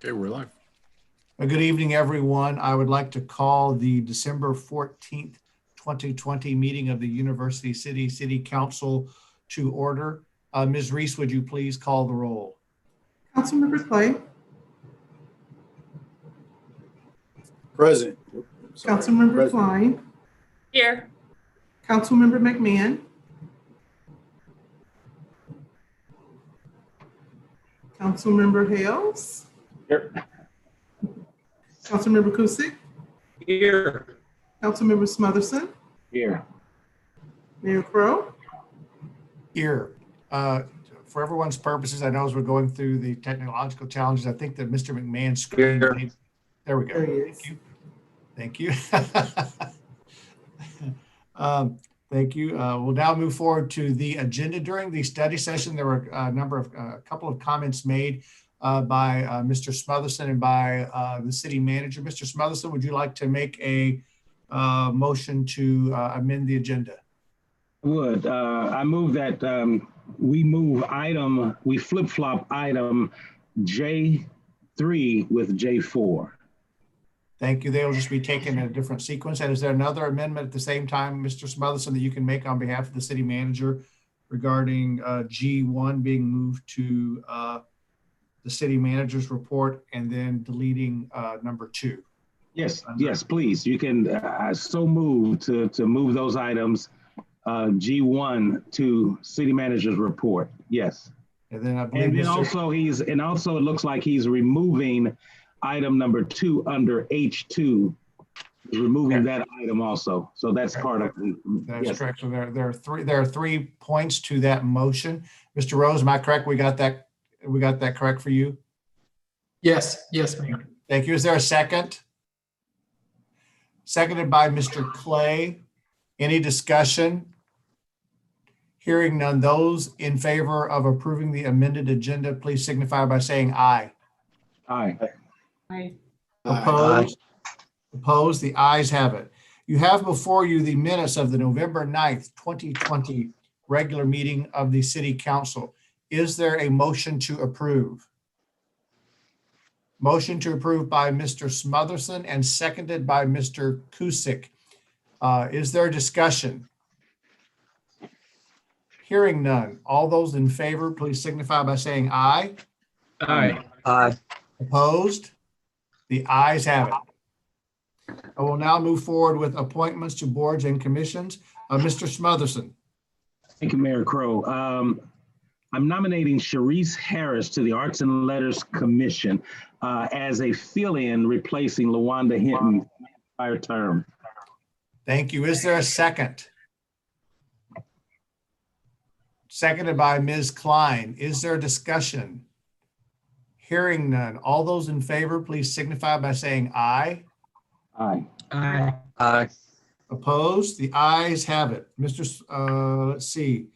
Okay, we're live. Good evening, everyone. I would like to call the December 14th, 2020 meeting of the University City Council to order. Ms. Reese, would you please call the roll? Councilmember Clay. Present. Councilmember Klein. Here. Councilmember McMahon. Councilmember Hales. Here. Councilmember Kusick. Here. Councilmember Smotherson. Here. Mayor Crowe. Here. For everyone's purposes, I know as we're going through the technological challenges, I think that Mr. McMahon's screen. Here. There we go. There he is. Thank you. Thank you. We'll now move forward to the agenda. During the study session, there were a couple of comments made by Mr. Smotherson and by the city manager. Mr. Smotherson, would you like to make a motion to amend the agenda? Would. I move that we flip-flop item J3 with J4. Thank you. They'll just be taken in a different sequence. And is there another amendment at the same time, Mr. Smotherson, that you can make on behalf of the city manager regarding G1 being moved to the city manager's report and then deleting number 2? Yes, please. You can so move to move those items G1 to city manager's report. Yes. And then I believe And then also it looks like he's removing item number 2 under H2. He's removing that item also. So that's part of the. That's yes. correct. So there are three points to that motion. Mr. Rose, am I correct? We got that correct for you? Yes, Mayor. Thank you. Is there a second? Seconded by Mr. Clay. Any discussion? Hearing none. Those in favor of approving the amended agenda, please signify by saying aye. Aye. Aye. Opposed? Opposed? The ayes have it. You have before you the minutes of the November 9th, 2020 regular meeting of the City Council. Is there a motion to approve? Motion to approve by Mr. Smotherson and seconded by Mr. Kusick. Is there discussion? Hearing none. All those in favor, please signify by saying aye. Aye. Aye. Opposed? The ayes have it. I will now move forward with appointments to boards and commissions. Mr. Smotherson. Thank you, Mayor Crowe. I'm nominating Sharice Harris to the Arts and Letters Commission as a fill-in replacing LaWanda Hinton entire term. Thank you. Is there a second? Seconded by Ms. Klein. Is there discussion? Hearing none. All those in favor, please signify by saying aye. Aye. Aye. Aye. Opposed? The ayes have it. Let's see.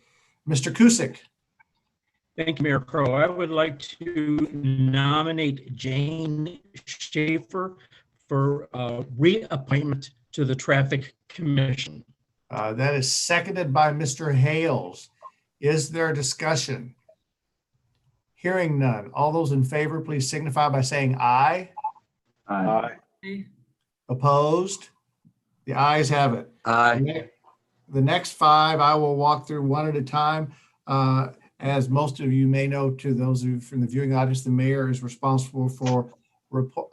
Mr. Kusick. Thank you, Mayor Crowe. I would like to nominate Jane Schaefer for reappointment to the Traffic Commission. That is seconded by Mr. Hales. Is there discussion? Hearing none. All those in favor, please signify by saying aye. Aye. Opposed? The ayes have it. Aye. The next 5, I will walk through one at a time. As most of you may know, to those of you from the viewing audience, the mayor is responsible for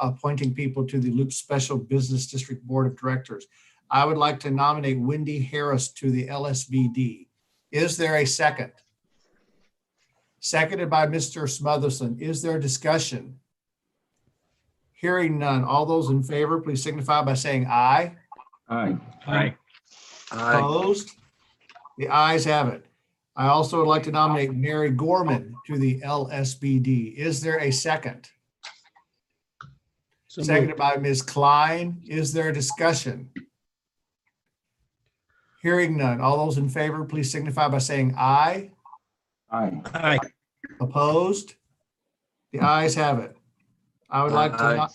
appointing people to the Loop Special Business District Board of Directors. I would like to nominate Wendy Harris to the LSBD. Is there a second? Seconded by Mr. Smotherson. Is there discussion? Hearing none. All those in favor, please signify by saying aye. Aye. Aye. Aye. Opposed? The ayes have it. I also would like to nominate Mary Gorman to the LSBD. Is there a second? So Seconded by Ms. Klein. Is there a discussion? Hearing none. All those in favor, please signify by saying aye. Aye. Aye. Opposed? The ayes have it. I would like to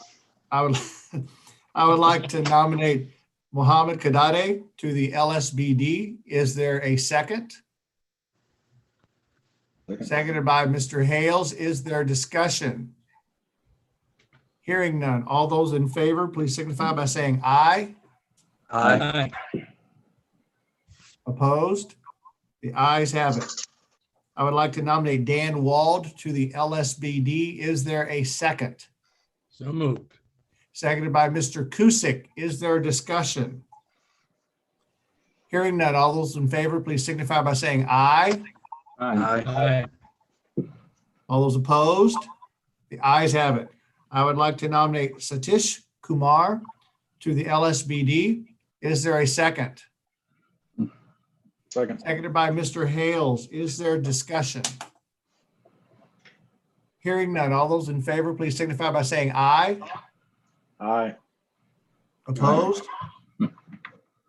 I would like to nominate Mohammed Kadade to the LSBD. Is there a second? Seconded by Mr. Hales. Is there discussion? Hearing none. All those in favor, please signify by saying aye. Aye. Aye. Opposed? The ayes have it. I would like to nominate Dan Wald to the LSBD. Is there a second? So moved. Seconded by Mr. Kusick. Is there a discussion? Hearing none. All those in favor, please signify by saying aye. Aye. Aye. All those opposed? The ayes have it. I would like to nominate Satish Kumar to the LSBD. Is there a second? Second. Seconded by Mr. Hales. Is there discussion? Hearing none. All those in favor, please signify by saying aye. Aye. Opposed?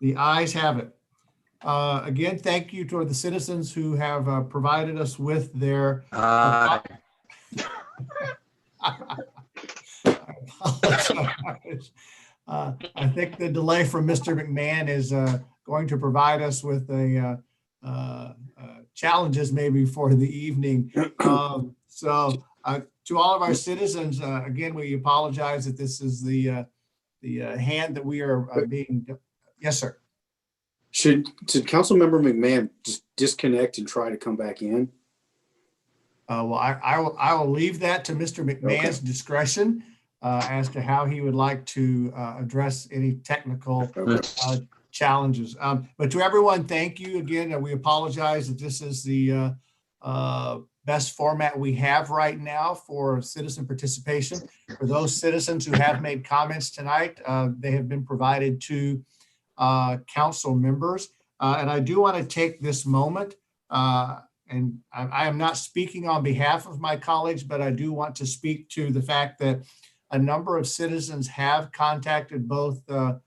The ayes have it. Again, thank you to the citizens who have provided us with their Aye. I apologize. I think the delay from Mr. McMahon is going to provide us with challenges maybe for the evening. So to all of our citizens, again, we apologize that this is the hand that we are being. Yes, sir. Should Councilmember McMahon just disconnect and try to come back in? Well, I will leave that to Mr. McMahon's discretion as to how he would like to address any technical challenges. But to everyone, thank you again. We apologize that this is the best format we have right now for citizen participation. For those citizens who have made comments tonight, they have been provided to council members. And I do want to take this moment and I am not speaking on behalf of my colleagues, but I do want to speak to the fact that a number of citizens have contacted both the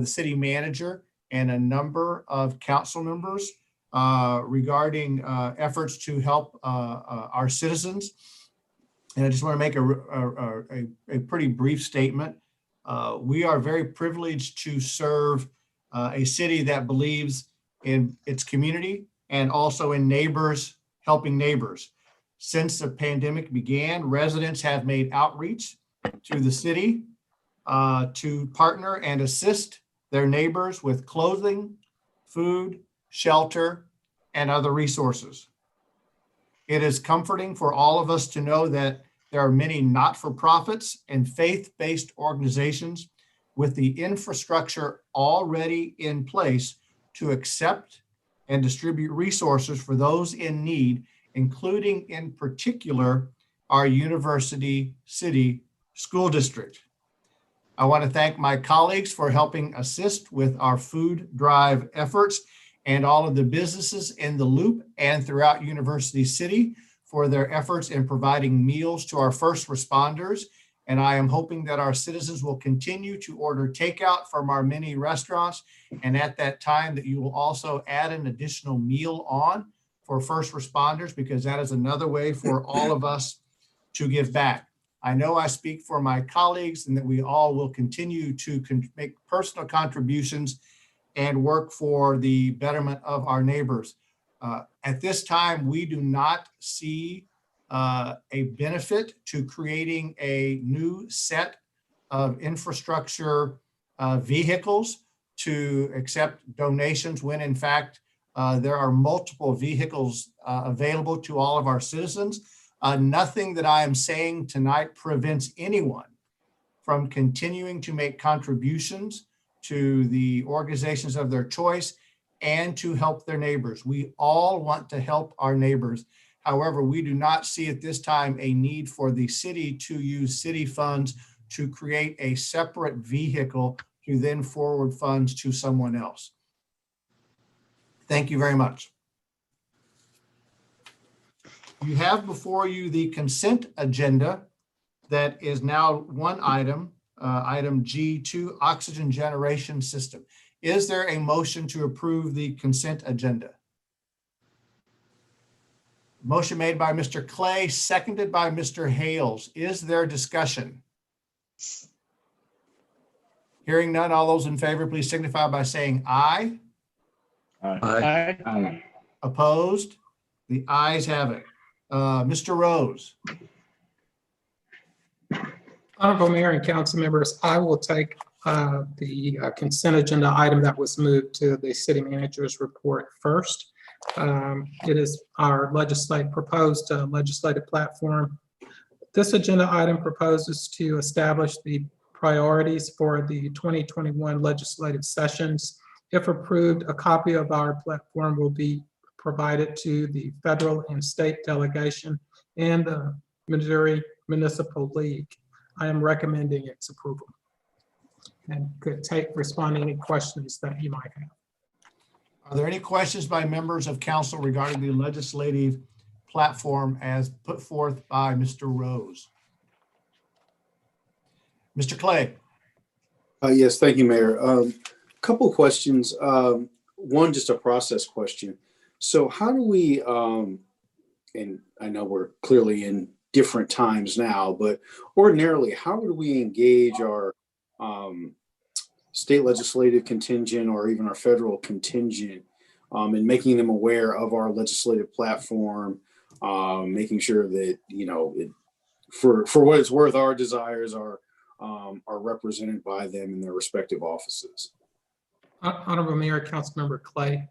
city manager and a number of council members regarding efforts to help our citizens. And I just want to make a pretty brief statement. We are very privileged to serve a city that believes in its community and also in neighbors, helping neighbors. Since the pandemic began, residents have made outreach to the city to partner and assist their neighbors with clothing, food, shelter, and other resources. It is comforting for all of us to know that there are many not-for-profits and faith-based organizations with the infrastructure already in place to accept and distribute resources for those in need, including in particular our University City School District. I want to thank my colleagues for helping assist with our food drive efforts and all of the businesses in the Loop and throughout University City for their efforts in providing meals to our first responders. And I am hoping that our citizens will continue to order takeout from our many restaurants. And at that time that you will also add an additional meal on for first responders, because that is another way for all of us to give back. I know I speak for my colleagues and that we all will continue to make personal contributions and work for the betterment of our neighbors. At this time, we do not see a benefit to creating a new set of infrastructure vehicles to accept donations when in fact there are multiple vehicles available to all of our citizens. Nothing that I am saying tonight prevents anyone from continuing to make contributions to the organizations of their choice and to help their neighbors. We all want to help our neighbors. However, we do not see at this time a need for the city to use city funds to create a separate vehicle to then forward funds to someone else. Thank you very much. You have before you the consent agenda that is now one item, item G2, oxygen generation system. Is there a motion to approve the consent agenda? Motion made by Mr. Clay, seconded by Mr. Hales. Is there discussion? Hearing none, all those in favor, please signify by saying aye. Aye. Aye. Opposed? The ayes have it. Mr. Rose. Honorable Mayor and council members, I will take the consent agenda item that was moved to the city manager's report first. It is our proposed legislative platform. This agenda item proposes to establish the priorities for the 2021 legislative sessions. If approved, a copy of our platform will be provided to the federal and state delegation and the Missouri Municipal League. I am recommending its approval and could respond to any questions that you might have. Are there any questions by members of council regarding the legislative platform as put forth by Mr. Rose? Mr. Clay? Yes, thank you, Mayor. Couple of questions. One, just a process question. So how do we, and I know we're clearly in different times now, but ordinarily, how would we engage our state legislative contingent or even our federal contingent in making them aware of our legislative platform, making sure that, you know, for what it's worth, our desires are represented by them in their respective offices? Honorable Mayor, Councilmember Clay,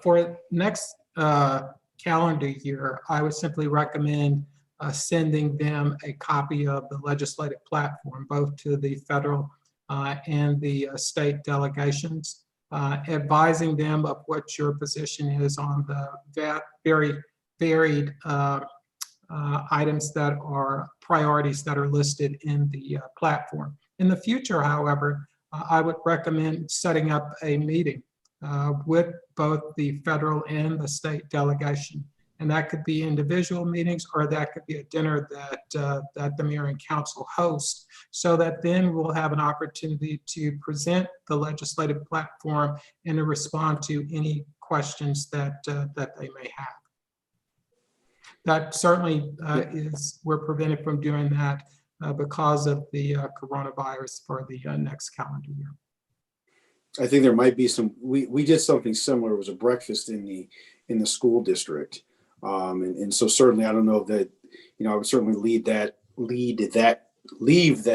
for next calendar year, I would simply recommend sending them a copy of the legislative platform, both to the federal and the state delegations, advising them of what your position is on the very varied items that are priorities that are listed in the platform. In the future, however, I would recommend setting up a meeting with both the federal and the state delegation. And that could be individual meetings, or that could be a dinner that the mayor and council host, so that then we'll have an opportunity to present the legislative platform and to respond to any questions that they may have. That certainly we're prevented from doing that because of the coronavirus for the next calendar year. I think there might be some, we did something similar. It was a breakfast in the school district. And so certainly, I don't know that, you know, I would certainly leave that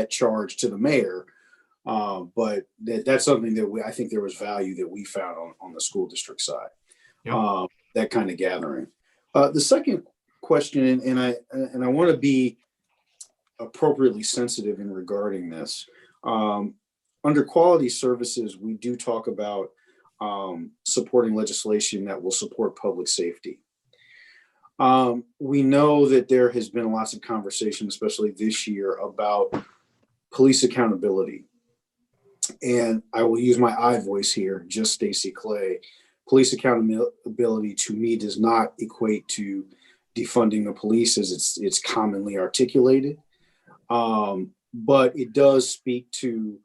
charge to the mayor. But that's something that I think there was value that we found on the school district side. Yep. That kind of gathering. The second question, and I want to be appropriately sensitive in regarding this. Under quality services, we do talk about supporting legislation that will support public safety. We know that there has been lots of conversation, especially this year, about police accountability. And I will use my I voice here, just Stacey Clay. Police accountability to me does not equate to defunding the police as it's commonly articulated. But it does speak to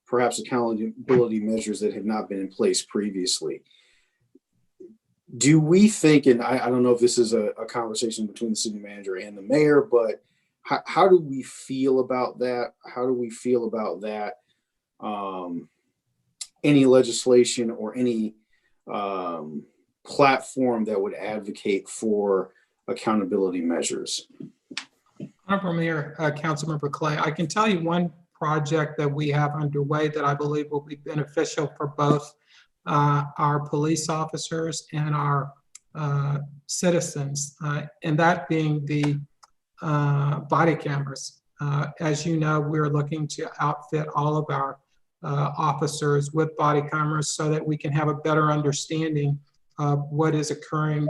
perhaps accountability measures that have not been in place previously. Do we think, and I don't know if this is a conversation between the city manager and the mayor, but how do we feel about that? How do we feel about that? Any legislation or any platform that would advocate for accountability measures? Honorable Mayor, Councilmember Clay, I can tell you one project that we have underway that I believe will be beneficial for both our police officers and our citizens, and that being the body cameras. As you know, we're looking to outfit all of our officers with body cameras so that we can have a better understanding of what is occurring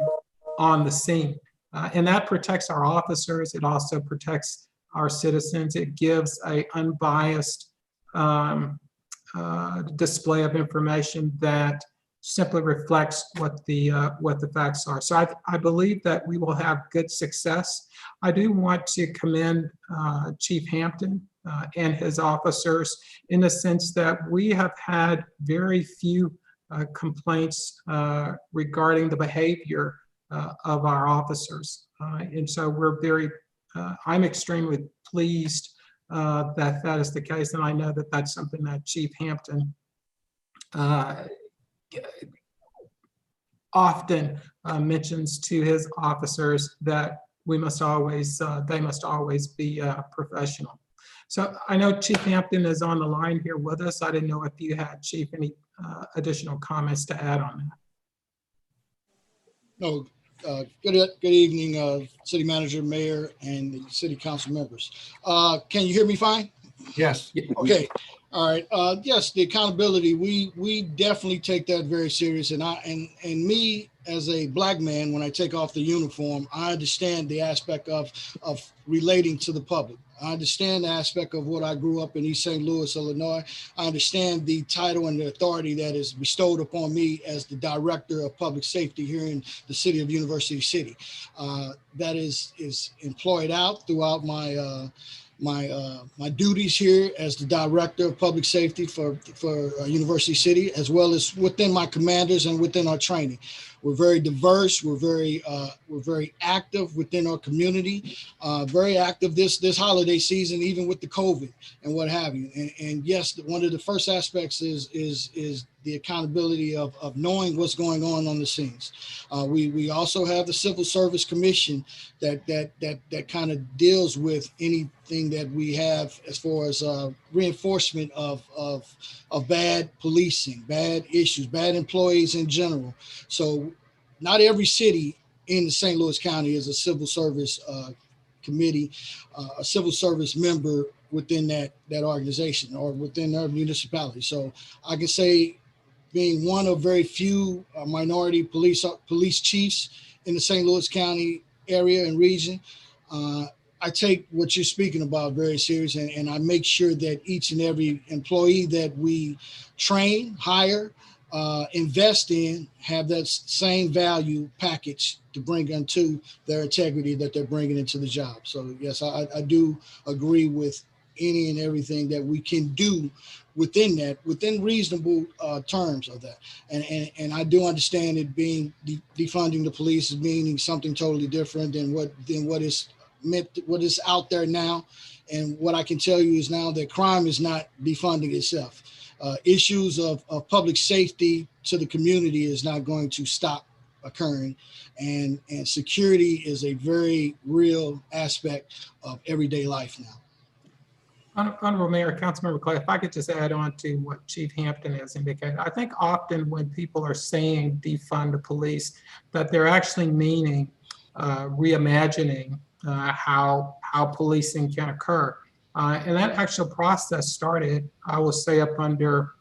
on the scene. And that protects our officers. It also protects our citizens. It gives an unbiased display of information that simply reflects what the facts are. So I believe that we will have good success. I do want to commend Chief Hampton and his officers in the sense that we have had very few complaints regarding the behavior of our officers. And so we're I'm extremely pleased that is the case. And I know that that's something that Chief Hampton often mentions to his officers, that they must always be professional. So I know Chief Hampton is on the line here with us. I didn't know if you had, Chief, any additional comments to add on that. No, good evening, City Manager, Mayor, and the City Council members. Can you hear me fine? Yes. Okay, all right. Yes, the accountability, we definitely take that very serious. And me as a Black man, when I take off the uniform, I understand the aspect of relating to the public. I understand the aspect of what I grew up in East St. Louis, Illinois. I understand the title and the authority that is bestowed upon me as the Director of Public Safety here in the city of University City. That is employed out throughout my my duties here as the Director of Public Safety for University City, as well as within my commanders and within our training. We're very diverse. We're very active within our community. Very active this holiday season, even with the COVID and what have you. And yes, one of the first aspects is the accountability of knowing what's going on the scenes. We also have the Civil Service Commission that kind of deals with anything that we have as far as reinforcement of bad policing, bad issues, bad employees in general. So not every city in the St. Louis County is a civil service committee, a civil service member within that organization or within their municipality. So I can say, being one of very few minority police chiefs in the St. Louis County area and region, I take what you're speaking about very serious, and I make sure that each and every employee that we train, hire, invest in, have that same value package to bring into their integrity that they're bringing into the job. So yes, I do agree with any and everything that we can do within that, within reasonable terms of that. And I do understand it being defunding the police is meaning something totally different than what is meant, what is out there now. And what I can tell you is now that crime is not defunding itself. Issues of public safety to the community is not going to stop occurring. And security is a very real aspect of everyday life now. Honorable Mayor, Councilmember Clay, if I could just add on to what Chief Hampton has indicated. I think often when people are saying defund the police, that they're actually meaning reimagining how policing can occur. And that actual process started, I will say, up under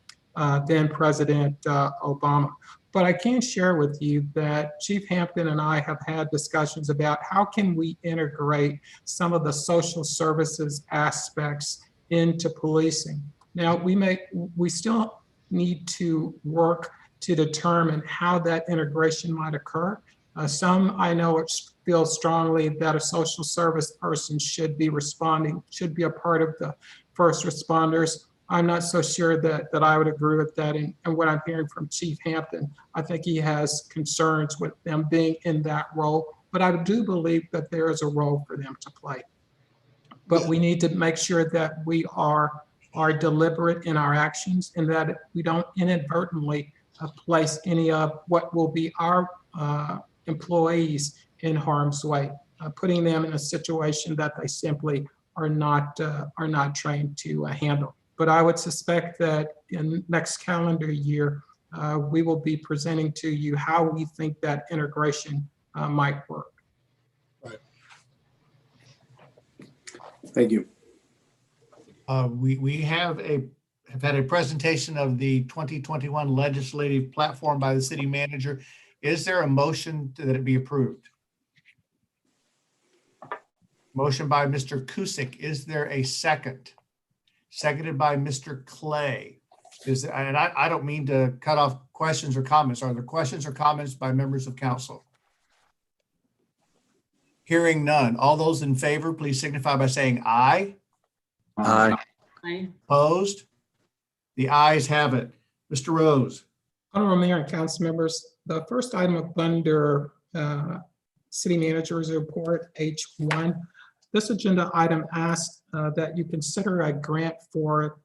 then President Obama. But I can share with you that Chief Hampton and I have had discussions about how can we integrate some of the social services aspects into policing. Now, we still need to work to determine how that integration might occur. Some I know feel strongly that a social service person should be responding, should be a part of the first responders. I'm not so sure that I would agree with that. And what I'm hearing from Chief Hampton, I think he has concerns with them being in that role, but I do believe that there is a role for them to play. But we need to make sure that we are deliberate in our actions and that we don't inadvertently place any of what will be our employees in harm's way, putting them in a situation that they simply are not trained to handle. But I would suspect that in next calendar year, we will be presenting to you how we think that integration might work. Right. Thank you. We have had a presentation of the 2021 legislative platform by the city manager. Is there a motion that it be approved? Motion by Mr. Cusick. Is there a second? Seconded by Mr. Clay. And I don't mean to cut off questions or comments. Are there questions or comments by members of council? Hearing none. All those in favor, please signify by saying aye. Aye. Aye. Opposed? The ayes have it. Mr. Rose. Honorable Mayor and council members, the first item up under City Manager's Report, H1, this agenda item asks that you consider a grant for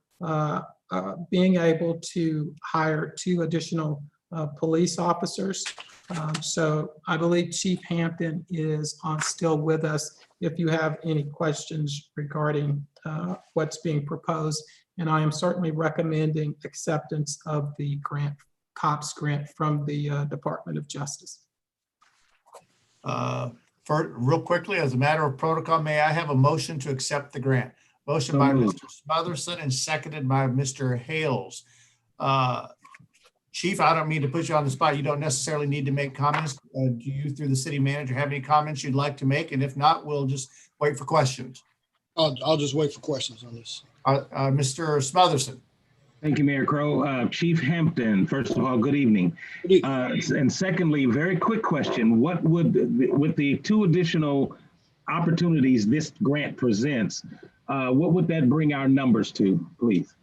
being able to hire 2 additional police officers. So I believe Chief Hampton is still with us if you have any questions regarding what's being proposed. And I am certainly recommending acceptance of the grant, COPS grant from the Department of Justice. Real quickly, as a matter of protocol, may I have a motion to accept the grant? Motion by Mr. Smotherson and seconded by Mr. Hales. Chief, I don't mean to put you on the spot. You don't necessarily need to make comments. Do you, through the city manager, have any comments you'd like to make? And if not, we'll just wait for questions. I'll just wait for questions on this. Mr. Smotherson. Thank you, Mayor Crow. Chief Hampton, first of all, good evening. Good evening. And secondly, very quick question. What would, with the 2 additional opportunities this grant presents, what would that bring our numbers to, please?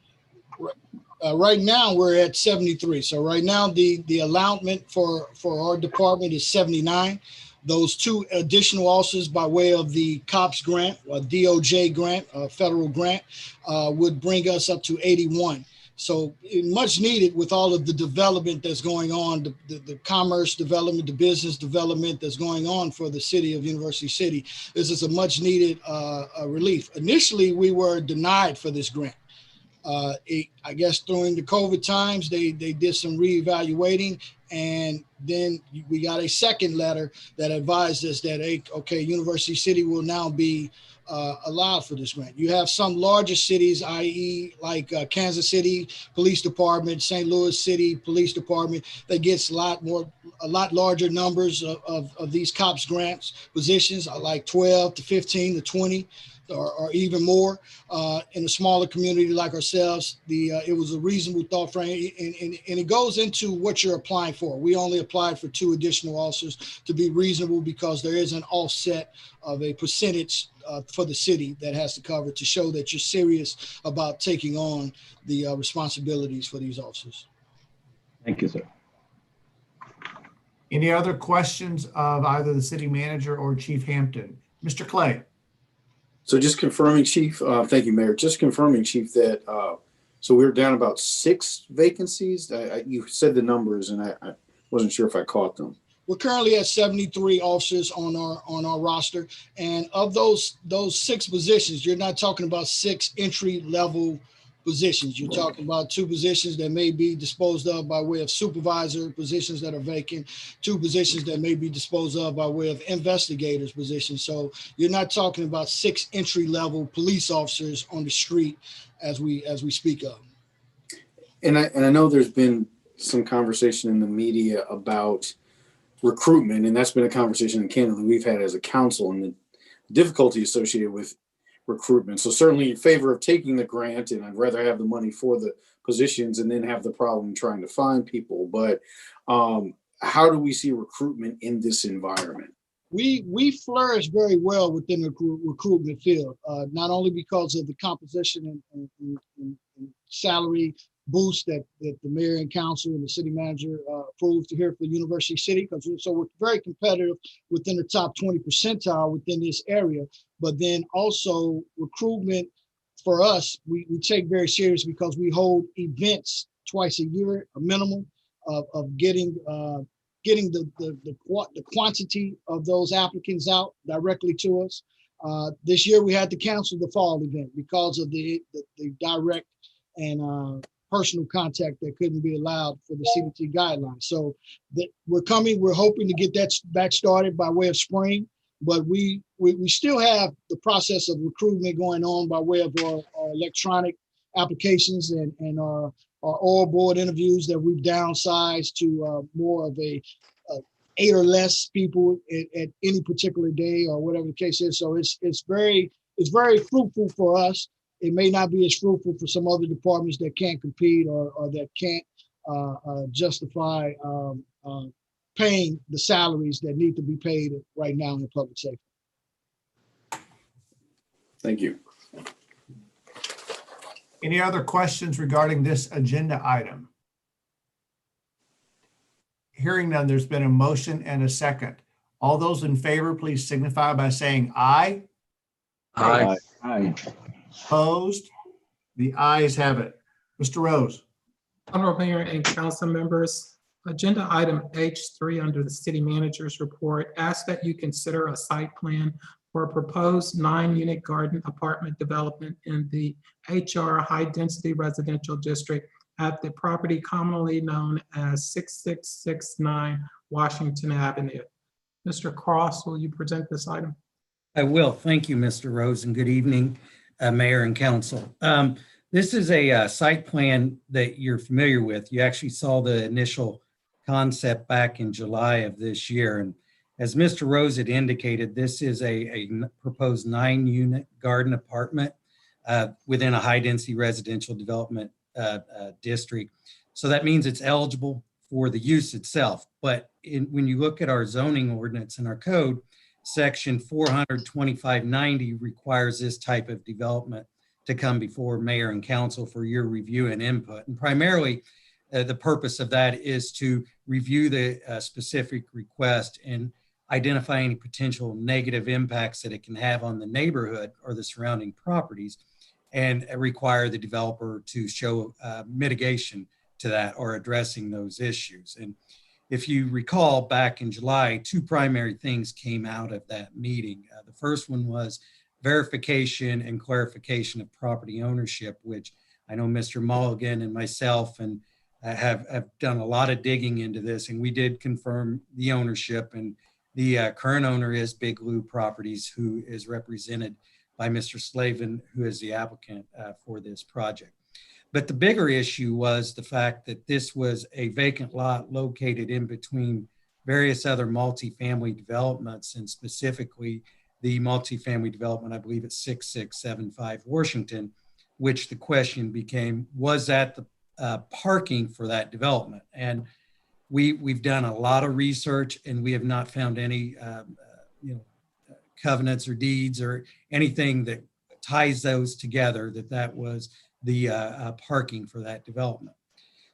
Right now, we're at 73. So right now, the allotment for our department is 79. Those 2 additional officers by way of the COPS grant, a DOJ grant, a federal grant, would bring us up to 81. So much needed with all of the development that's going on, the commerce development, the business development that's going on for the city of University City. This is a much needed relief. Initially, we were denied for this grant. I guess during the COVID times, they did some reevaluating, and then we got a second letter that advised us that, hey, okay, University City will now be allowed for this grant. You have some larger cities, i.e. like Kansas City Police Department, St. Louis City Police Department, that gets a lot larger numbers of these COPS grants positions, like 12 to 15 to 20. Or even more. In a smaller community like ourselves, it was a reasonable thought frame, and it goes into what you're applying for. We only applied for 2 additional officers to be reasonable because there is an offset of a percentage for the city that has to cover to show that you're serious about taking on the responsibilities for these officers. Thank you, sir. Any other questions of either the city manager or Chief Hampton? Mr. Clay. So just confirming, Chief, thank you, Mayor. Just confirming, Chief, that so we're down about 6 vacancies. You said the numbers, and I wasn't sure if I caught them. We're currently at 73 officers on our roster, and of those 6 positions, you're not talking about 6 entry level positions. You're talking about 2 positions that may be disposed of by way of supervisor positions that are vacant, 2 positions that may be disposed of by way of investigators positions. So you're not talking about 6 entry level police officers on the street as we speak of. And I know there's been some conversation in the media about recruitment, and that's been a conversation in Canada we've had as a council, and the difficulty associated with recruitment. So certainly in favor of taking the grant, and I'd rather have the money for the positions and then have the problem trying to find people. But how do we see recruitment in this environment? We flourish very well within the recruitment field, not only because of the composition and salary boost that the mayor and council and the city manager approved here for University City, so we're very competitive within the top 20 percentile within this area. But then also recruitment for us, we take very serious because we hold events twice a year, a minimum of getting the quantity of those applicants out directly to us. This year we had to cancel the fall event because of the direct and personal contact that couldn't be allowed for the CDC guidelines. So we're hoping to get that back started by way of spring, but we still have the process of recruitment going on by way of our electronic applications and our oral board interviews that we've downsized to more of a 8 or less people at any particular day or whatever the case is. So it's very fruitful for us. It may not be as fruitful for some other departments that can't compete or that can't justify paying the salaries that need to be paid right now in the public sector. Thank you. Any other questions regarding this agenda item? Hearing none, there's been a motion and a second. All those in favor, please signify by saying aye. Aye. Aye. Opposed? The ayes have it. Mr. Rose. Honorable Mayor and council members, Agenda item H3 under the city manager's report, ask that you consider a site plan for a proposed 9-unit garden apartment development in the HR High Density Residential District at the property commonly known as 6669 Washington Avenue. Mr. Cross, will you present this item? I will. Thank you, Mr. Rose, and good evening, Mayor and Council. This is a site plan that you're familiar with. You actually saw the initial concept back in July of this year. And as Mr. Rose had indicated, this is a proposed 9-unit garden apartment within a high-density residential development district. So that means it's eligible for the use itself. But when you look at our zoning ordinance and our code, section 42590 requires this type of development to come before mayor and council for your review and input. And primarily, the purpose of that is to review the specific request and identify any potential negative impacts that it can have on the neighborhood or the surrounding properties, and require the developer to show mitigation to that or addressing those issues. And if you recall, back in July, 2 primary things came out of that meeting. The first one was verification and clarification of property ownership, which I know Mr. Mulligan and myself and have done a lot of digging into this, and we did confirm the ownership, and the current owner is Big Lou Properties, who is represented by Mr. Slavin, who is the applicant for this project. But the bigger issue was the fact that this was a vacant lot located in between various other multifamily developments, and specifically the multifamily development, I believe it's 6675 Washington, which the question became, was that the parking for that development? And we've done a lot of research, and we have not found any covenants or deeds or anything that ties those together, that was the parking for that development.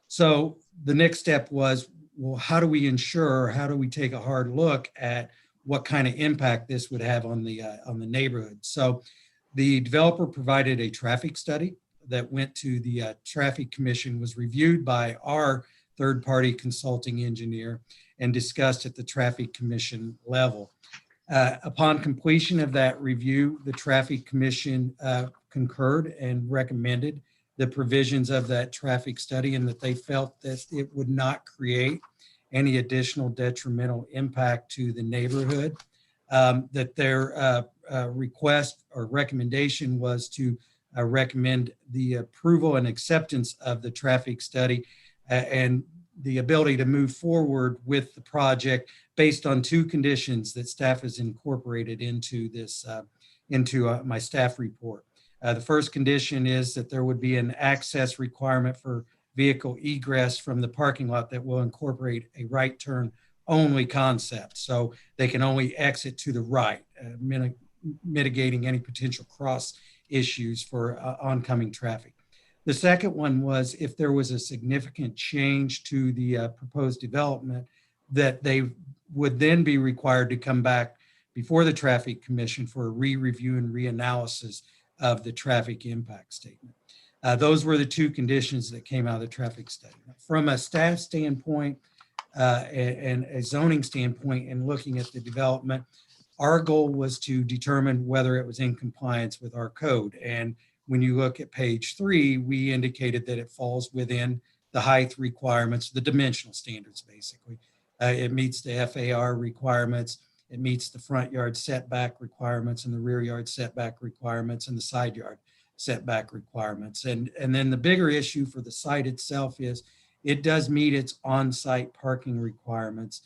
So the next step was, well, how do we ensure, how do we take a hard look at what kind of impact this would have on the neighborhood? So the developer provided a traffic study that went to the Traffic Commission, was reviewed by our third-party consulting engineer, and discussed at the Traffic Commission level. Upon completion of that review, the Traffic Commission concurred and recommended the provisions of that traffic study, and that they felt that it would not create any additional detrimental impact to the neighborhood. That their request or recommendation was to recommend the approval and acceptance of the traffic study and the ability to move forward with the project based on 2 conditions that staff has incorporated into this, my staff report. The first condition is that there would be an access requirement for vehicle egress from the parking lot that will incorporate a right turn only concept. So they can only exit to the right, mitigating any potential cross issues for oncoming traffic. The second one was if there was a significant change to the proposed development, that they would then be required to come back before the Traffic Commission for a re-review and reanalysis of the traffic impact statement. Those were the 2 conditions that came out of the traffic study. From a staff standpoint and a zoning standpoint, and looking at the development, our goal was to determine whether it was in compliance with our code. And when you look at page 3, we indicated that it falls within the height requirements, the dimensional standards, basically. It meets the FAR requirements. It meets the front yard setback requirements and the rear yard setback requirements and the side yard setback requirements. And then the bigger issue for the site itself is it does meet its on-site parking requirements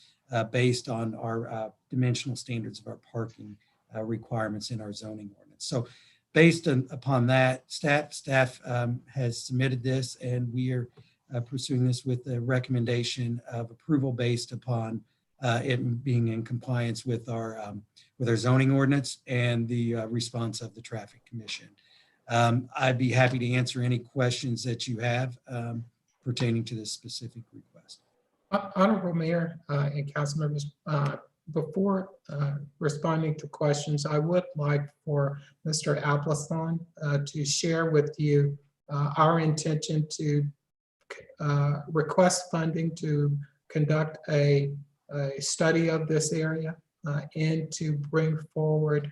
based on our dimensional standards of our parking requirements in our zoning ordinance. So based upon that, staff has submitted this, and we are pursuing this with the recommendation of approval based upon it being in compliance with our zoning ordinance and the response of the Traffic Commission. I'd be happy to answer any questions that you have pertaining to this specific request. Honorable Mayor and council members, before responding to questions, I would like for Mr. Appleton to share with you our intention to request funding to conduct a study of this area and to bring forward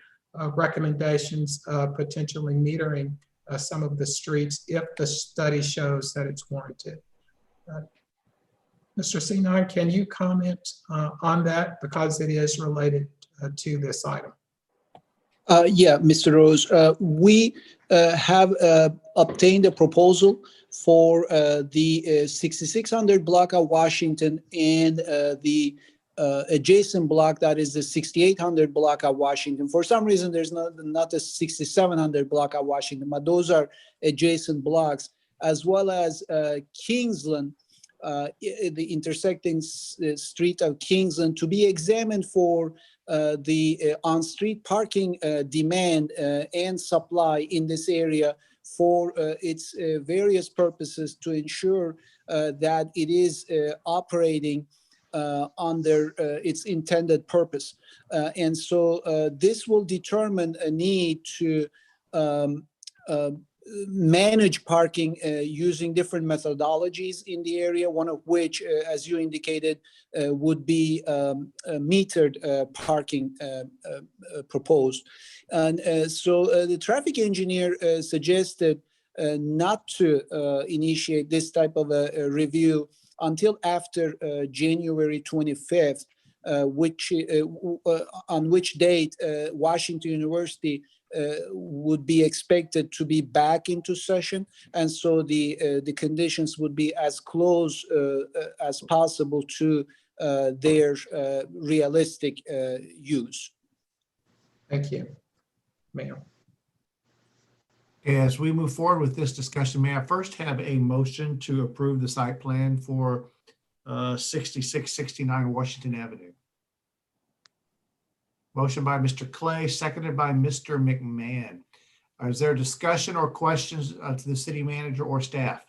recommendations potentially metering some of the streets if the study shows that it's warranted. Mr. Sinon, can you comment on that because it is related to this item? Yeah, Mr. Rose, we have obtained a proposal for the 6600 block of Washington and the adjacent block, that is the 6800 block of Washington. For some reason, there's not a 6700 block of Washington, but those are adjacent blocks, as well as Kingsland, the intersecting street of Kingsland, to be examined for the on-street parking demand and supply in this area for its various purposes to ensure that it is operating under its intended purpose. And so this will determine a need to manage parking using different methodologies in the area, one of which, as you indicated, would be metered parking proposed. And so the traffic engineer suggested not to initiate this type of a review until after January 25th, on which date Washington University would be expected to be back into session, and so the conditions would be as close as possible to their realistic use. Thank you, Mayor. As we move forward with this discussion, may I first have a motion to approve the site plan for 6669 Washington Avenue? Motion by Mr. Clay, seconded by Mr. McMahon. Is there discussion or questions to the city manager or staff?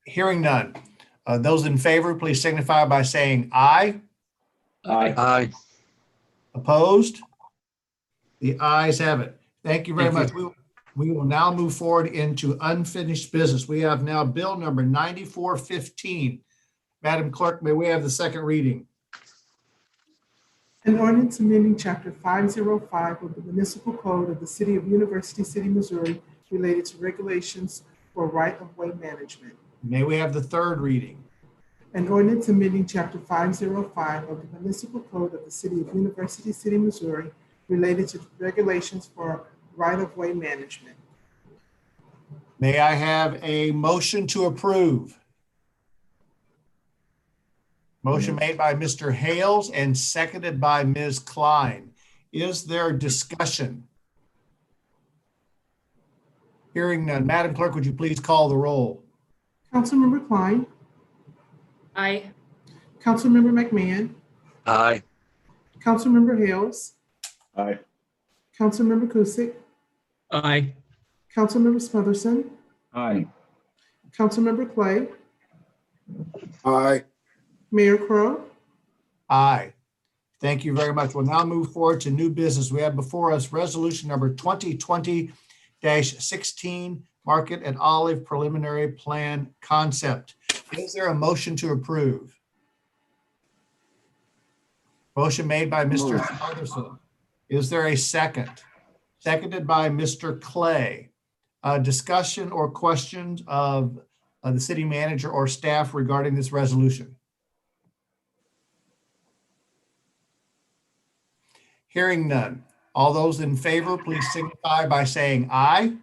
Hearing none. Those in favor, please signify by saying aye. Aye. Opposed? The ayes have it. Thank you very much. We will now move forward into unfinished business. We have now bill number 9415. Madam Clerk, may we have the second reading? An ordinance amending Chapter 505 of the Municipal Code of the City of University City, Missouri, related to regulations for right-of-way management. May we have the third reading? An ordinance amending Chapter 505 of the Municipal Code of the City of University City, Missouri, related to regulations for right-of-way management. May I have a motion to approve? Motion made by Mr. Hales and seconded by Ms. Klein. Is there discussion? Hearing none. Madam Clerk, would you please call the roll? Councilmember Klein, Aye. Councilmember McMahon, Aye. Councilmember Hales, Aye. Councilmember Kusick, Aye. Councilmember Smotherson, Aye. Councilmember Clay, Aye. Mayor Crowe. Aye. Thank you very much. We'll now move forward to new business. We have before us resolution number 2020-16, Market and Olive Preliminary Plan Concept. Is there a motion to approve? Motion made by Mr. Smotherson. Is there a second? Seconded by Mr. Clay. Discussion or questions of the city manager or staff regarding this resolution? Hearing none. All those in favor, please signify by saying aye.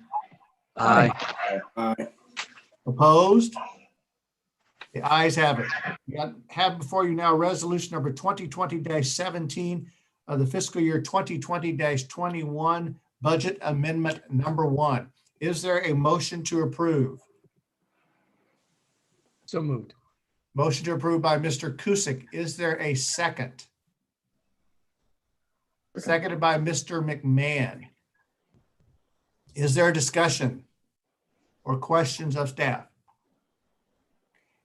Aye. Aye. Opposed? The ayes have it. We have before you now resolution number 2020-17 of the fiscal year 2020-21 budget amendment number 1. Is there a motion to approve? So moved. Motion to approve by Mr. Kusick. Is there a second? Seconded by Mr. McMahon. Is there a discussion or questions of staff?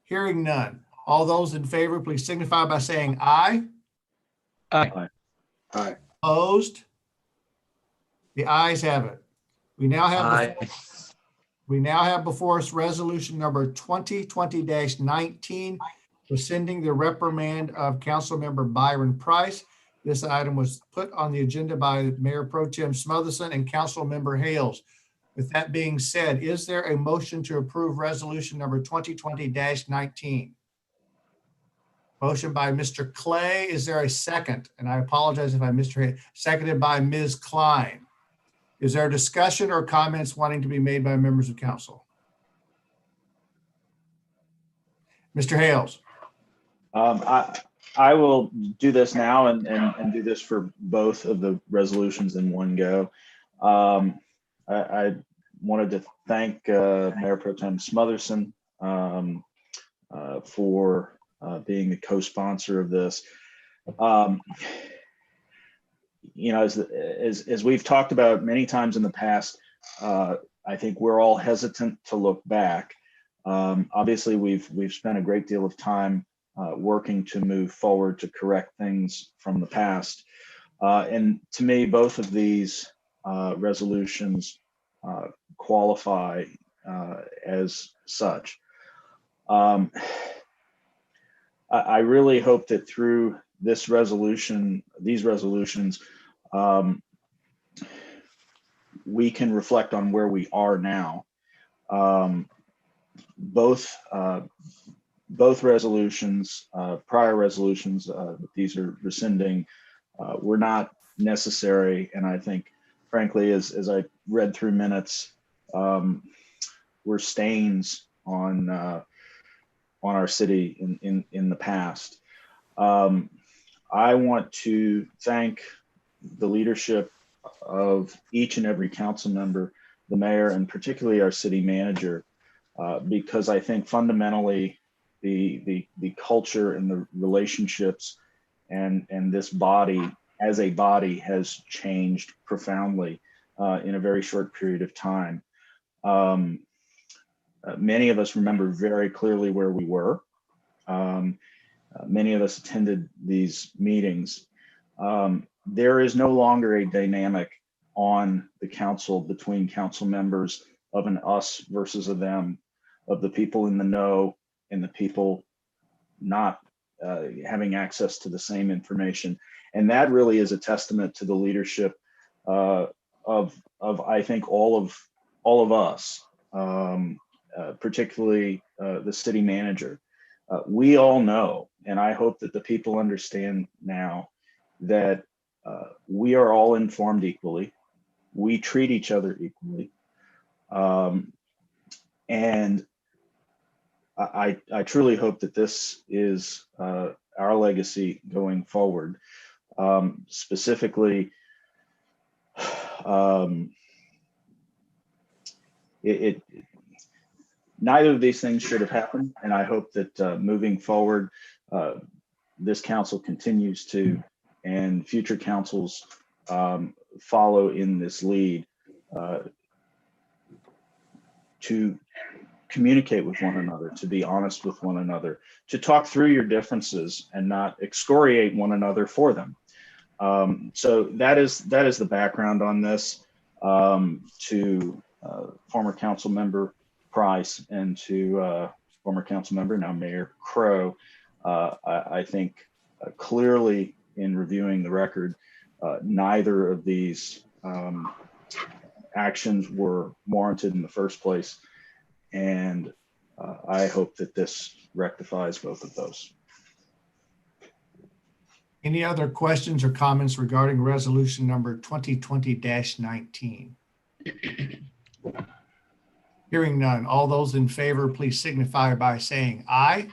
Hearing none. All those in favor, please signify by saying aye. Aye. Aye. Opposed? The ayes have it. We now have, Aye. We now have before us resolution number 2020-19, rescinding the reprimand of Councilmember Byron Price. This item was put on the agenda by Mayor Pro Tem Smotherson and Councilmember Hales. With that being said, is there a motion to approve resolution number 2020-19? Motion by Mr. Clay. Is there a second? And I apologize if I missed your hand. Seconded by Ms. Klein. Is there a discussion or comments wanting to be made by members of council? Mr. Hales. I will do this now and do this for both of the resolutions in one go. I wanted to thank Mayor Pro Tem Smotherson for being the co-sponsor of this. You know, as we've talked about many times in the past, I think we're all hesitant to look back. Obviously, we've spent a great deal of time working to move forward to correct things from the past. And to me, both of these resolutions qualify as such. I really hope that through these resolutions, we can reflect on where we are now. Both resolutions, prior resolutions, these are rescinding, were not necessary. And I think, frankly, as I read through minutes, were stains on our city in the past. I want to thank the leadership of each and every council member, the mayor, and particularly our city manager, because I think fundamentally the culture and the relationships and this body as a body has changed profoundly in a very short period of time. Many of us remember very clearly where we were. Many of us attended these meetings. There is no longer a dynamic on the council between council members of an us versus a them, of the people in the know and the people not having access to the same information. And that really is a testament to the leadership of I think all of us, particularly the city manager. We all know, and I hope that the people understand now, that we are all informed equally. We treat each other equally. And I truly hope that this is our legacy going forward. Specifically, neither of these things should have happened, and I hope that moving forward, this council continues to, and future councils follow in this lead to communicate with one another, to be honest with one another, to talk through your differences and not excoriate one another for them. So that is the background on this. To former council member Price and to former council member, now Mayor Crow, I think clearly in reviewing the record, neither of these actions were warranted in the first place. And I hope that this rectifies both of those. Any other questions or comments regarding resolution number 2020-19? Hearing none. All those in favor, please signify by saying aye.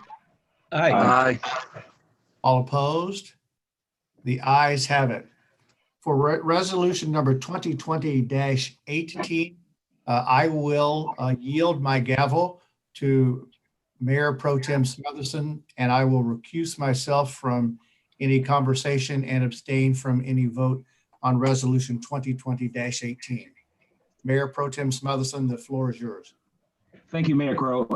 Aye. All opposed? The ayes have it. For resolution number 2020-18, I will yield my gavel to Mayor Pro Tem Smotherson, and I will recuse myself from any conversation and abstain from any vote on resolution 2020-18. Mayor Pro Tem Smotherson, the floor is yours. Thank you, Mayor Crow.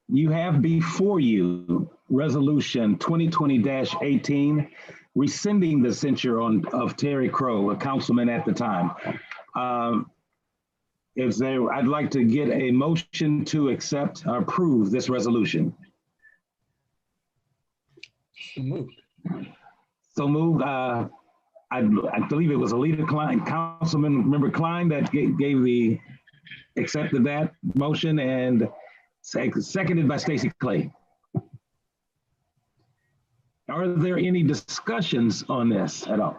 You have before you resolution 2020-18, rescinding the censure of Terry Crow, a councilman at the time. I'd like to get a motion to accept or approve this resolution. So moved. So moved. I believe it was Alita Klein, Councilman Member Klein, that accepted that motion, and seconded by Stacy Clay. Are there any discussions on this at all?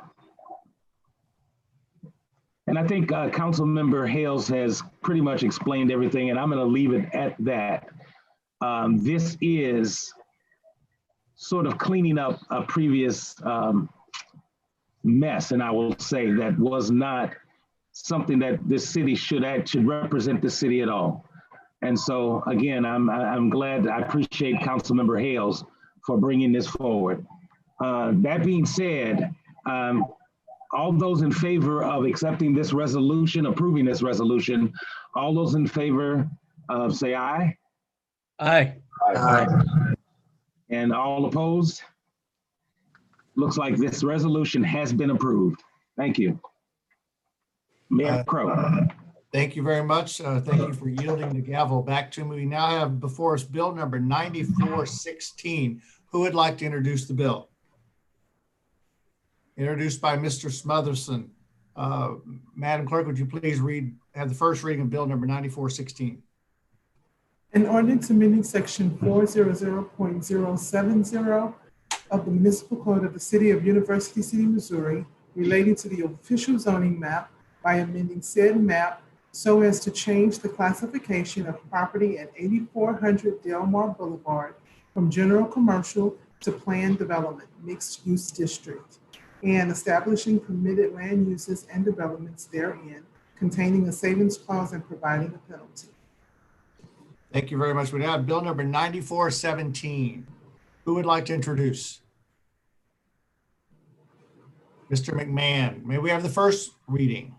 And I think Councilmember Hales has pretty much explained everything, and I'm going to leave it at that. This is sort of cleaning up a previous mess, and I will say that was not something that this city should represent the city at all. And so again, I'm glad, I appreciate Councilmember Hales for bringing this forward. That being said, all those in favor of accepting this resolution, approving this resolution, all those in favor say aye. Aye. Aye. And all opposed? Looks like this resolution has been approved. Thank you. Mayor Crow. Thank you very much. Thank you for yielding the gavel back to me. We now have before us bill number 9416. Who would like to introduce the bill? Introduced by Mr. Smotherson. Madam Clerk, would you please have the first reading of bill number 9416? An ordinance amending section 400.070 of the municipal code of the city of University City, Missouri, relating to the official zoning map by amending said map so as to change the classification of property at 8400 Delmar Boulevard from general commercial to planned development mixed use district, and establishing permitted land uses and developments therein, containing a savings clause and providing a penalty. Thank you very much. We now have bill number 9417. Who would like to introduce? Mr. McMahon, may we have the first reading?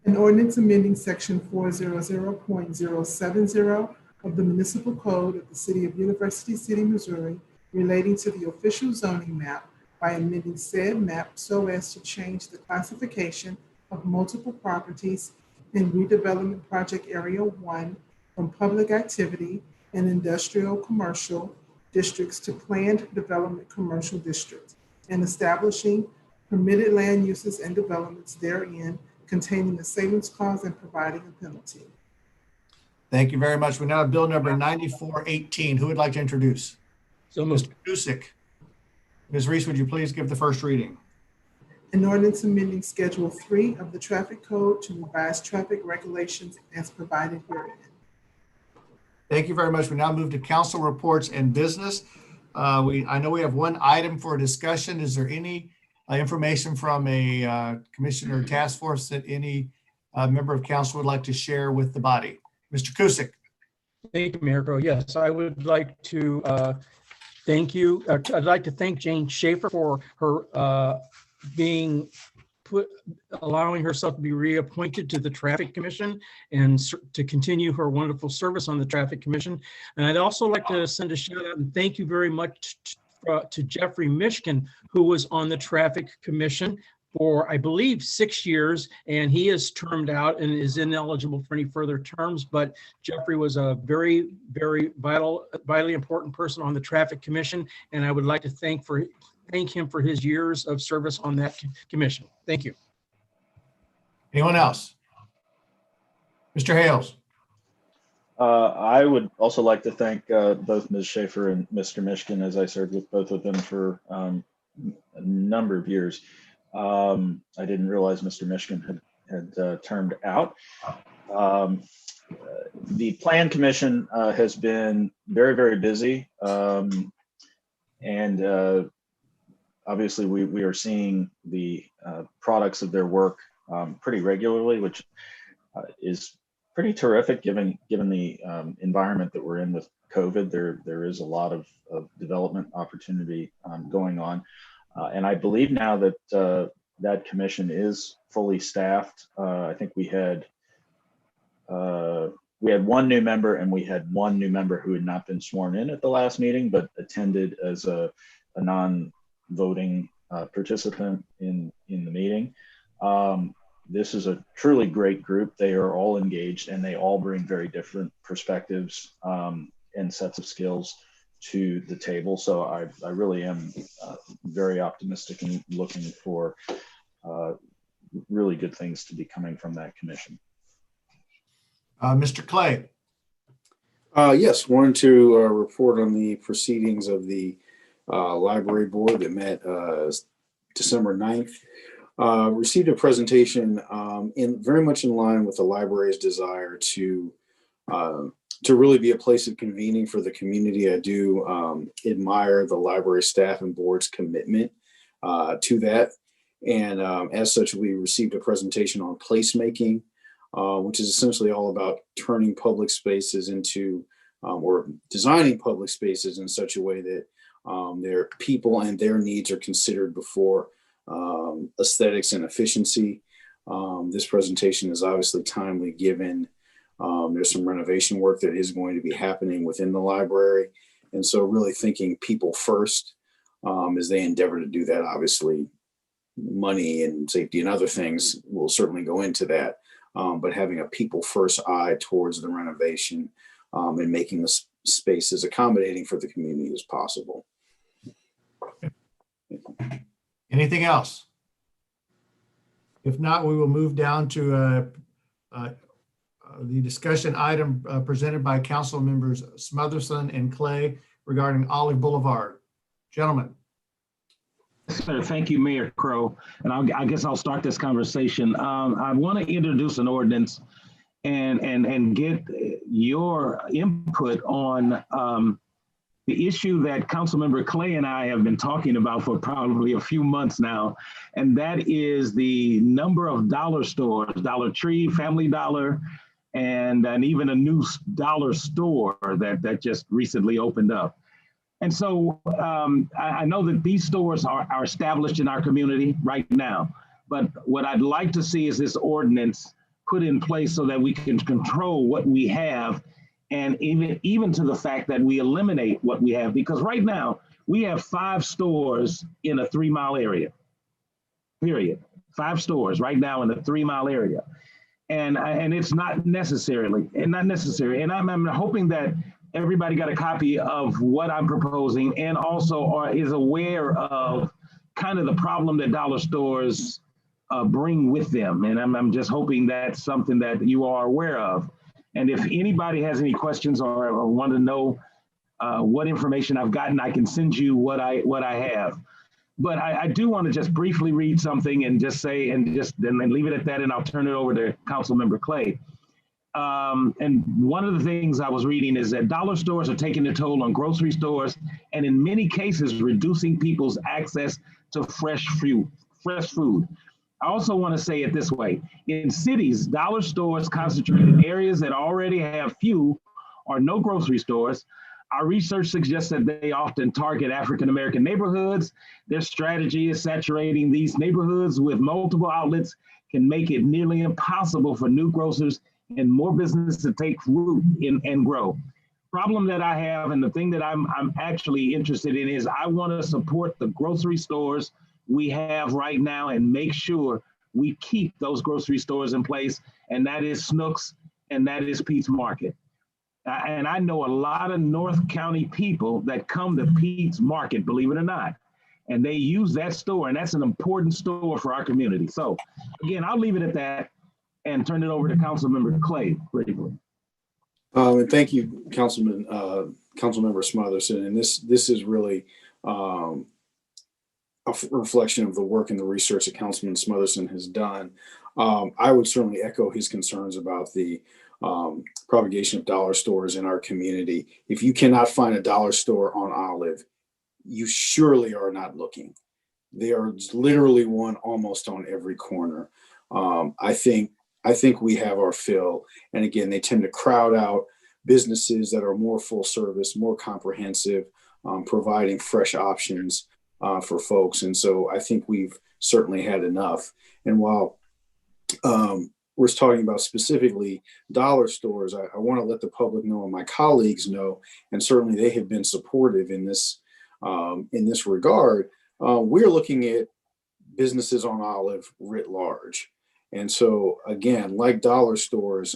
An ordinance amending section 400.070 of the municipal code of the city of University City, Missouri, relating to the official zoning map by amending said map so as to change the classification of multiple properties in redevelopment project area 1 from public activity and industrial commercial districts to planned development commercial districts, and establishing permitted land uses and developments therein, containing a savings clause and providing a penalty. Thank you very much. We now have bill number 9418. Who would like to introduce? So moved. Mr. Kusick. Ms. Reese, would you please give the first reading? An ordinance amending Schedule 3 of the Traffic Code to revise traffic regulations as provided herein. Thank you very much. We now move to council reports and business. I know we have one item for discussion. Is there any information from a commissioner or task force that any member of council would like to share with the body? Mr. Kusick. Thank you, Mayor Crow. Yes, I would like to thank you. I'd like to thank Jane Schaefer for her allowing herself to be reappointed to the Traffic Commission and to continue her wonderful service on the Traffic Commission. And I'd also like to send a shout out and thank you very much to Jeffrey Mishkin, who was on the Traffic Commission for, I believe, 6 years, and he is termed out and is ineligible for any further terms. But Jeffrey was a very, very vitally important person on the Traffic Commission, and I would like to thank him for his years of service on that commission. Thank you. Anyone else? Mr. Hales. I would also like to thank both Ms. Schaefer and Mr. Mishkin, as I served with both of them for a number of years. I didn't realize Mr. Mishkin had termed out. The Plan Commission has been very, very busy. And obviously we are seeing the products of their work pretty regularly, which is pretty terrific given the environment that we're in with COVID. There is a lot of development opportunity going on. And I believe now that that commission is fully staffed. I think we had one new member, and we had one new member who had not been sworn in at the last meeting, but attended as a non-voting participant in the meeting. This is a truly great group. They are all engaged and they all bring very different perspectives and sets of skills to the table. So I really am very optimistic and looking for really good things to be coming from that commission. Mr. Clay. Yes, wanted to report on the proceedings of the library board that met December 9th. Received a presentation very much in line with the library's desire to really be a place of convening for the community. I do admire the library staff and board's commitment to that. And as such, we received a presentation on placemaking, which is essentially all about turning public spaces into or designing public spaces in such a way that their people and their needs are considered before aesthetics and efficiency. This presentation is obviously timely given there's some renovation work that is going to be happening within the library. And so really thinking people first as they endeavor to do that. Obviously, money and safety and other things will certainly go into that. But having a people first eye towards the renovation and making the space as accommodating for the community as possible. Anything else? If not, we will move down to the discussion item presented by Council members Smotherson and Clay regarding Olive Boulevard. Gentlemen. Sir, thank you, Mayor Crow. And I guess I'll start this conversation. I want to introduce an ordinance and get your input on the issue that Councilmember Clay and I have been talking about for probably a few months now, and that is the number of dollar stores, Dollar Tree, Family Dollar, and even a new dollar store that just recently opened up. And so I know that these stores are established in our community right now, but what I'd like to see is this ordinance put in place so that we can control what we have, and even to the fact that we eliminate what we have, because right now we have 5 stores in a 3-mile area, period. 5 stores right now in a 3-mile area. And it's not necessary. And I'm hoping that everybody got a copy of what I'm proposing and also is aware of kind of the problem that dollar stores bring with them. And I'm just hoping that's something that you are aware of. And if anybody has any questions or want to know what information I've gotten, I can send you what I have. But I do want to just briefly read something and just say, and then leave it at that, and I'll turn it over to Councilmember Clay. And one of the things I was reading is that dollar stores are taking a toll on grocery stores, and in many cases, reducing people's access to fresh food. I also want to say it this way. In cities, dollar stores concentrate in areas that already have few or no grocery stores. Our research suggests that they often target African-American neighborhoods. Their strategy is saturating these neighborhoods with multiple outlets can make it nearly impossible for new grocers and more business to take root and grow. Problem that I have, and the thing that I'm actually interested in, is I want to support the grocery stores we have right now and make sure we keep those grocery stores in place, and that is Snooks and that is Pete's Market. And I know a lot of North County people that come to Pete's Market, believe it or not, and they use that store, and that's an important store for our community. So again, I'll leave it at that and turn it over to Councilmember Clay briefly. And thank you, Councilmember Smotherson. And this is really a reflection of the work and the research that Councilman Smotherson has done. I would certainly echo his concerns about the propagation of dollar stores in our community. If you cannot find a dollar store on Olive, you surely are not looking. There is literally one almost on every corner. I think we have our fill. And again, they tend to crowd out businesses that are more full service, more comprehensive, providing fresh options for folks. And so I think we've certainly had enough. And while we're talking about specifically dollar stores, I want to let the public know and my colleagues know, and certainly they have been supportive in this regard. We're looking at businesses on Olive writ large. And so again, like dollar stores,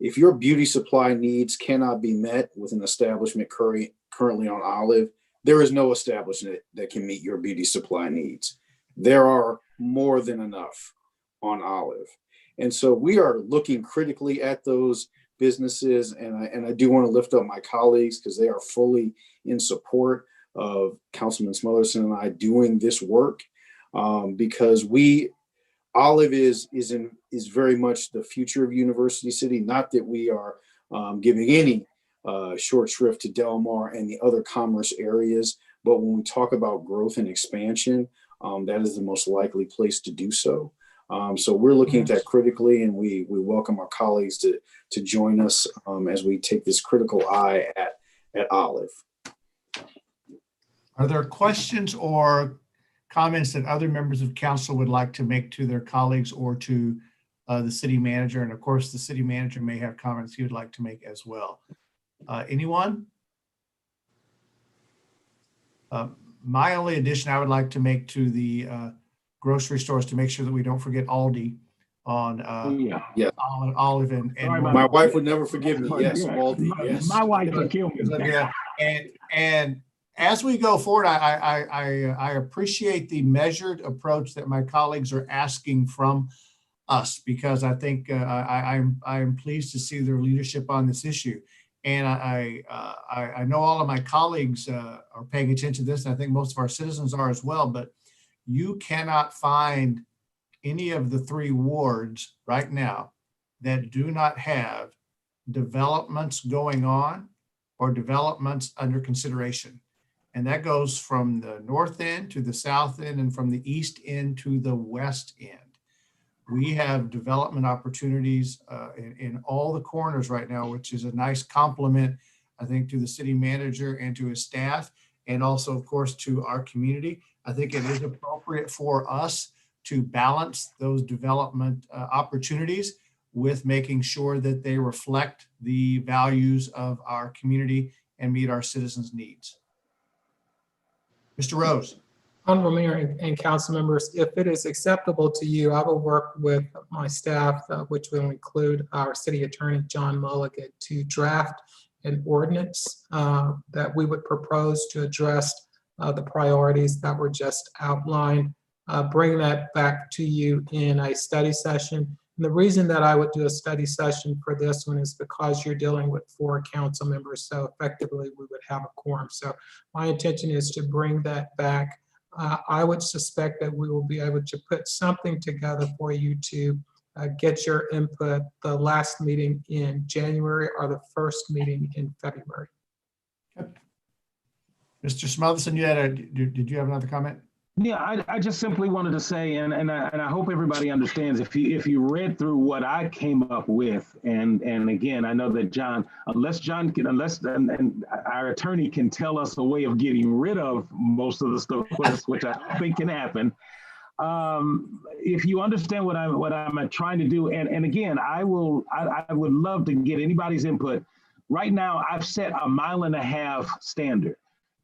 if your beauty supply needs cannot be met with an establishment currently on Olive, there is no establishment that can meet your beauty supply needs. There are more than enough on Olive. And so we are looking critically at those businesses. And I do want to lift up my colleagues because they are fully in support of Councilman Smotherson and I doing this work, because Olive is very much the future of University City. Not that we are giving any short shrift to Del Mar and the other commerce areas, but when we talk about growth and expansion, that is the most likely place to do so. So we're looking at that critically, and we welcome our colleagues to join us as we take this critical eye at Olive. Are there questions or comments that other members of council would like to make to their colleagues or to the city manager? And of course, the city manager may have comments he would like to make as well. Anyone? My only addition I would like to make to the grocery stores to make sure that we don't forget Aldi on Olive and my wife would never forgive me. Yes, Aldi. Yes, my wife would kill me. And as we go forward, I appreciate the measured approach that my colleagues are asking from us, because I think I am pleased to see their leadership on this issue. And I know all of my colleagues are paying attention to this, and I think most of our citizens are as well, but you cannot find any of the 3 wards right now that do not have developments going on or developments under consideration. And that goes from the north end to the south end and from the east end to the west end. We have development opportunities in all the corners right now, which is a nice compliment, I think, to the city manager and to his staff, and also, of course, to our community. I think it is appropriate for us to balance those development opportunities with making sure that they reflect the values of our community and meet our citizens' needs. Mr. Rose. Honorable Mayor and council members, if it is acceptable to you, I will work with my staff, which will include our city attorney, John Mulligan, to draft an ordinance that we would propose to address the priorities that were just outlined, bring that back to you in a study session. And the reason that I would do a study session for this one is because you're dealing with 4 council members, so effectively we would have a quorum. So my intention is to bring that back. I would suspect that we will be able to put something together for you to get your input the last meeting in January or the first meeting in February. Okay. Mr. Smotherson, did you have another comment? Yeah, I just simply wanted to say, and I hope everybody understands, if you read through what I came up with, and again, I know that unless our attorney can tell us a way of getting rid of most of the stuff, which I don't think can happen. If you understand what I'm trying to do, and again, I would love to get anybody's input. Right now, I've set a 1.5 mile standard.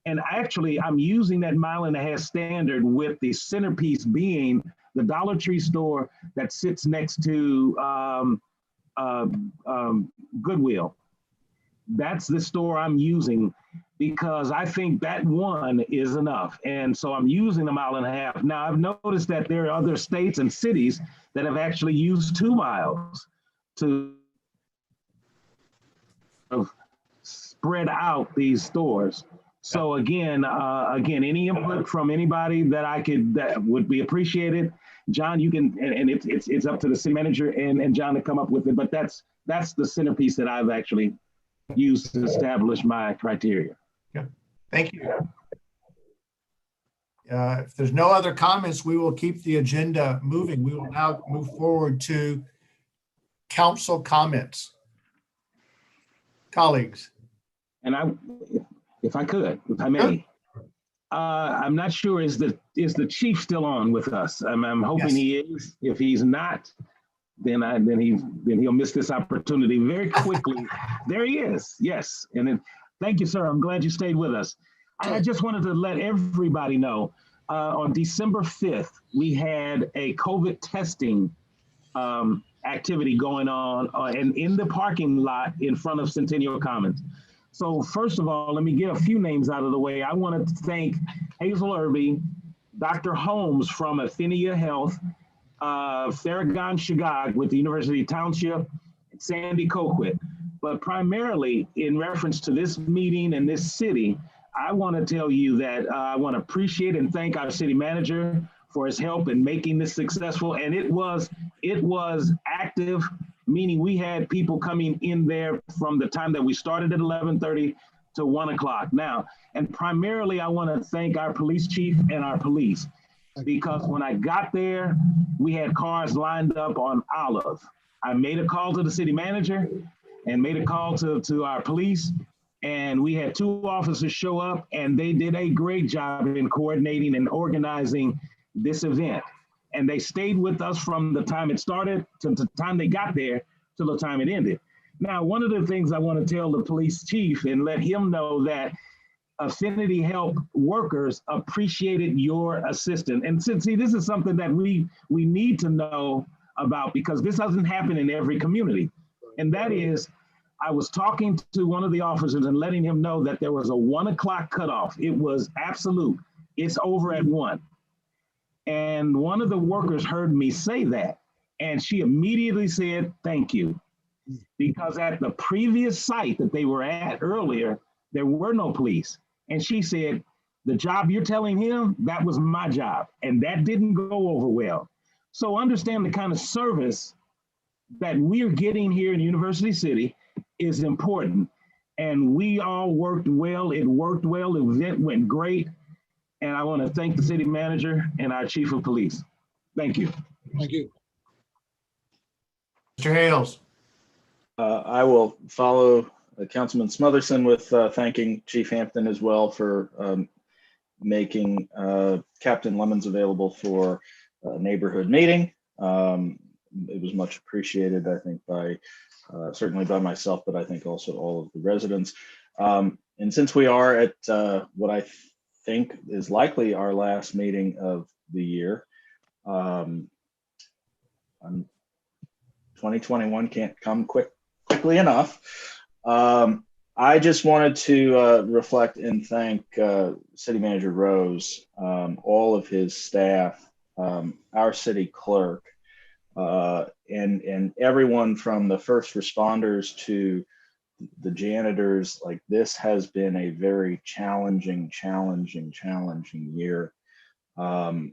And actually, I'm using that 1.5 mile standard with the centerpiece being the Dollar Tree store that sits next to Goodwill. That's the store I'm using because I think that one is enough. And so I'm using the 1.5 miles. Now, I've noticed that there are other states and cities that have actually used 2 miles to spread out these stores. So again, any input from anybody that would be appreciated. John, you can, and it's up to the city manager and John to come up with it. But that's the centerpiece that I've actually used to establish my criteria. Yeah, thank you. If there's no other comments, we will keep the agenda moving. We will now move forward to council comments. Colleagues. And if I may, I'm not sure, is the chief still on with us? I'm hoping he is. If he's not, then he'll miss this opportunity very quickly. There he is. Yes. And then, thank you, sir. I'm glad you stayed with us. I just wanted to let everybody know on December 5th, we had a COVID testing activity going on and in the parking lot in front of Centennial Commons. So first of all, let me get a few names out of the way. I want to thank Hazel Irby, Dr. Holmes from Athenia Health, Theragon Shagag with the University Township, Sandy Coquit. But primarily in reference to this meeting and this city, I want to tell you that I want to appreciate and thank our city manager for his help in making this successful. And it was active, meaning we had people coming in there from the time that we started at 11:30 to 1 o'clock. Now, and primarily I want to thank our police chief and our police, because when I got there, we had cars lined up on Olive. I made a call to the city manager and made a call to our police, and we had 2 officers show up, and they did a great job in coordinating and organizing this event. And they stayed with us from the time it started to the time they got there to the time it ended. Now, one of the things I want to tell the police chief and let him know that Affinity Help workers appreciated your assistance. And see, this is something that we need to know about, because this doesn't happen in every community. And that is, I was talking to one of the officers and letting him know that there was a 1 o'clock cutoff. It was absolute. It's over at 1. And one of the workers heard me say that, and she immediately said, thank you. Because at the previous site that they were at earlier, there were no police. And she said, the job you're telling him, that was my job. And that didn't go over well. So understand the kind of service that we're getting here in University City is important. And we all worked well. It worked well. The event went great. And I want to thank the city manager and our chief of police. Thank you. Thank you. Mr. Hales. I will follow Councilman Smotherson with thanking Chief Hampton as well for making Captain Lemons available for a neighborhood meeting. It was much appreciated, I think, by certainly by myself, but I think also all of the residents. And since we are at what I think is likely our last meeting of the year, 2021 can't come quickly enough. I just wanted to reflect and thank City Manager Rose, all of his staff, our city clerk, and everyone from the first responders to the janitors. Like, this has been a very challenging year. I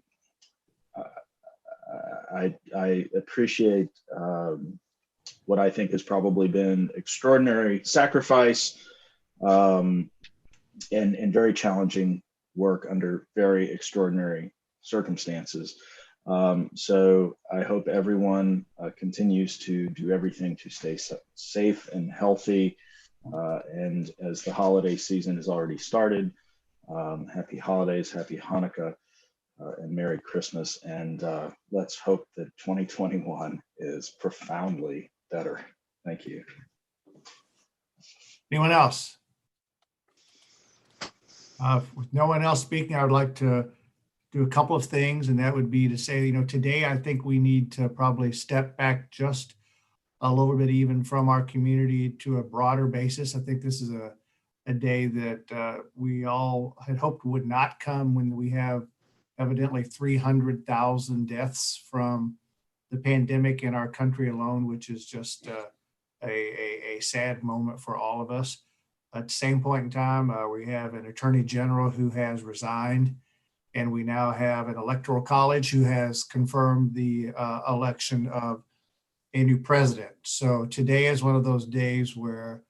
appreciate what I think has probably been extraordinary sacrifice and very challenging work under very extraordinary circumstances. So I hope everyone continues to do everything to stay safe and healthy. And as the holiday season has already started, happy holidays, happy Hanukkah, and Merry Christmas. And let's hope that 2021 is profoundly better. Thank you. Anyone else? With no one else speaking, I would like to do a couple of things, and that would be to say, today I think we need to probably step back just a little bit even from our community to a broader basis. I think this is a day that we all had hoped would not come, when we have evidently 300,000 deaths from the pandemic in our country alone, which is just a sad moment for all of us. At the same point in time, we have an attorney general who has resigned, and we now have an electoral college who has confirmed the election of a new president. So today is one of those days where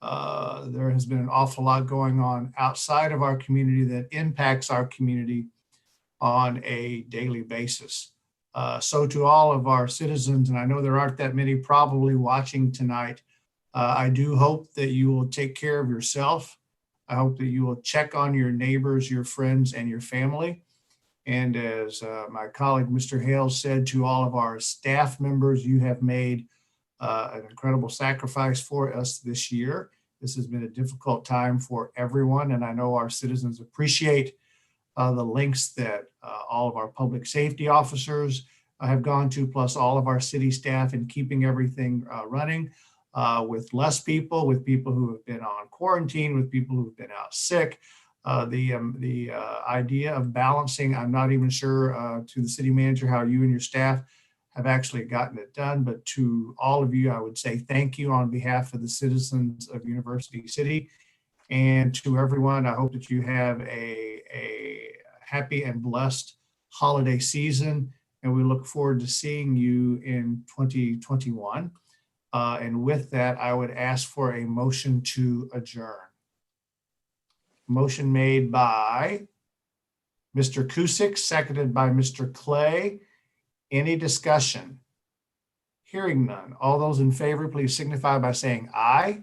there has been an awful lot going on outside of our community that impacts our community on a daily basis. So to all of our citizens, and I know there aren't that many probably watching tonight, I do hope that you will take care of yourself. I hope that you will check on your neighbors, your friends, and your family. And as my colleague, Mr. Hales, said to all of our staff members, you have made an incredible sacrifice for us this year. This has been a difficult time for everyone, and I know our citizens appreciate the lengths that all of our public safety officers, have gone to, plus all of our city staff in keeping everything running with less people, with people who have been on quarantine, with people who've been out sick. The idea of balancing, I'm not even sure to the city manager how you and your staff have actually gotten it done, but to all of you, I would say thank you on behalf of the citizens of University City. And to everyone, I hope that you have a happy and blessed holiday season. And we look forward to seeing you in 2021. And with that, I would ask for a motion to adjourn. Motion made by Mr. Cusick, seconded by Mr. Clay. Any discussion? Hearing none. All those in favor, please signify by saying aye.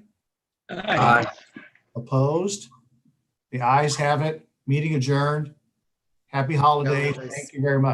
Aye. Opposed? The ayes have it. Meeting adjourned. Happy holidays. Thank you very much.